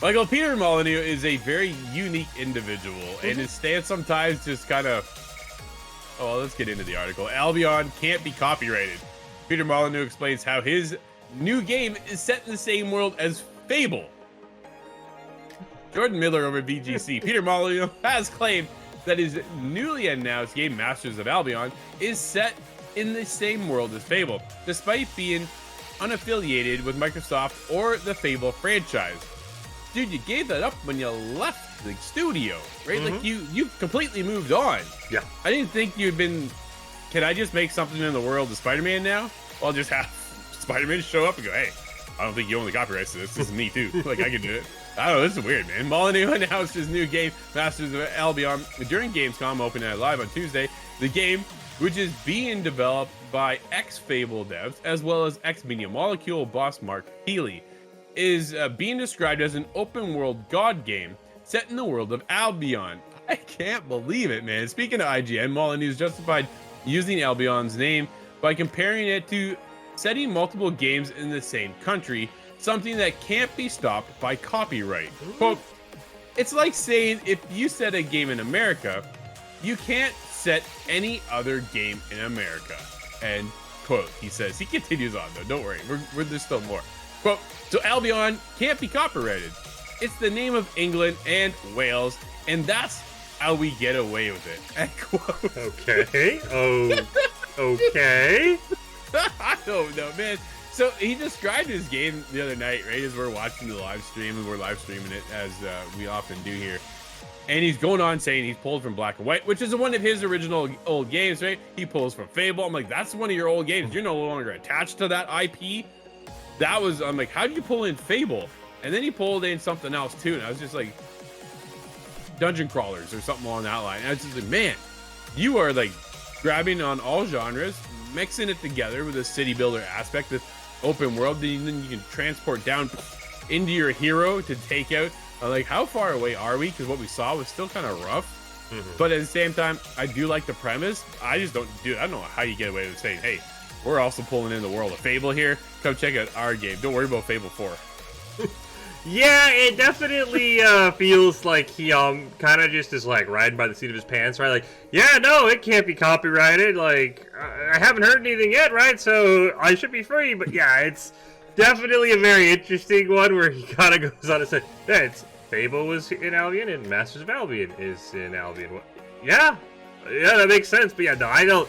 Michael Peter Molyneux is a very unique individual, and his stance sometimes just kind of. Oh, well, let's get into the article. Albion can't be copyrighted. Peter Molyneux explains how his new game is set in the same world as Fable. Jordan Miller over BGC. Peter Molyneux has claimed that his newly announced game, Masters of Albion, is set in the same world as Fable, despite being unaffiliated with Microsoft or the Fable franchise. Dude, you gave that up when you left the studio, right? Like you completely moved on. Yeah. I didn't think you'd been. Can I just make something in the world of Spider-Man now? Well, I'll just have Spider-Man show up and go, hey, I don't think you own the copyrights to this. This is me too. Like I can do it. I don't know. This is weird, man. Molyneux announced his new game, Masters of Albion, during Gamescom, opening it live on Tuesday. The game, which is being developed by ex-Fable devs, as well as ex-Media Molecule boss Mark Healy, is being described as an open-world god game set in the world of Albion. I can't believe it, man. Speaking of IGN, Molyneux justified using Albion's name by comparing it to setting multiple games in the same country, something that can't be stopped by copyright. Quote, it's like saying if you set a game in America, you can't set any other game in America. And quote, he says. He continues on though, don't worry, there's still more. Quote, so Albion can't be copyrighted. It's the name of England and Wales, and that's how we get away with it. End quote. Okay. Oh, okay. I don't know, man. So he described his game the other night, right, as we're watching the live stream, and we're live streaming it as we often do here. And he's going on saying he's pulled from Black and White, which is one of his original old games, right? He pulls from Fable. I'm like, that's one of your old games. You're no longer attached to that IP. I'm like, how did you pull in Fable? And then he pulled in something else too. And I was just like, Dungeon Crawlers or something along that line. And I was just like, man, you are like grabbing on all genres, mixing it together with a city builder aspect, this open world, then you can transport down into your hero to take out. Like, how far away are we? Because what we saw was still kind of rough. But at the same time, I do like the premise. I just don't, dude, I don't know how you get away with saying, hey, we're also pulling in the world of Fable here. Come check out our game. Don't worry about Fable 4. Yeah, it definitely feels like he kind of just is like riding by the seat of his pants, right? Like, yeah, no, it can't be copyrighted. Like, I haven't heard anything yet, right? So I should be free. But yeah, it's definitely a very interesting one where he kind of goes on and says, yeah, it's Fable was in Albion and Masters of Albion is in Albion. Yeah, that makes sense. But yeah, no,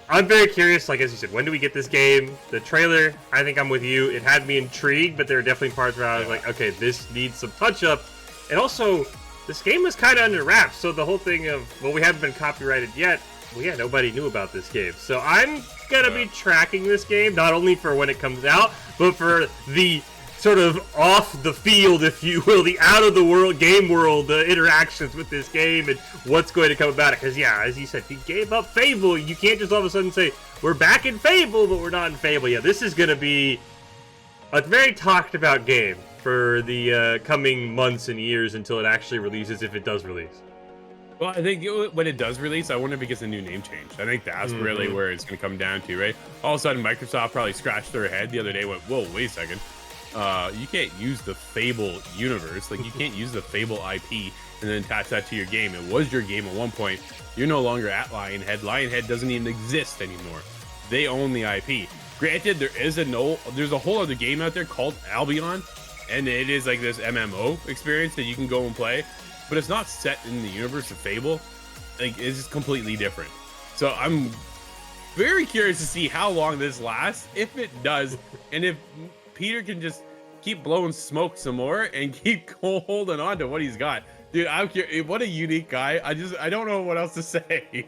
I'm very curious, like as you said, when do we get this game? The trailer, I think I'm with you. It had me intrigued, but there are definitely parts where I was like, okay, this needs some touch-up. And also, this game was kind of under wraps, so the whole thing of, well, we haven't been copyrighted yet, well, yeah, nobody knew about this game. So I'm going to be tracking this game, not only for when it comes out, but for the sort of off the field, if you will, the out of the world game world interactions with this game and what's going to come about it. Because yeah, as you said, he gave up Fable. You can't just all of a sudden say we're back in Fable, but we're not in Fable. Yeah, this is going to be a very talked about game for the coming months and years until it actually releases, if it does release. Well, I think when it does release, I wonder if it gets a new name change. I think that's really where it's going to come down to, right? All of a sudden, Microsoft probably scratched their head the other day, went, whoa, wait a second. You can't use the Fable universe. Like, you can't use the Fable IP and then attach that to your game. It was your game at one point. You're no longer at Lionhead. Lionhead doesn't even exist anymore. They own the IP. Granted, there's a whole other game out there called Albion, and it is like this MMO experience that you can go and play, but it's not set in the universe of Fable. Like, it's just completely different. So I'm very curious to see how long this lasts, if it does, and if Peter can just keep blowing smoke some more and keep holding on to what he's got. Dude, I'm curious. What a unique guy. I don't know what else to say.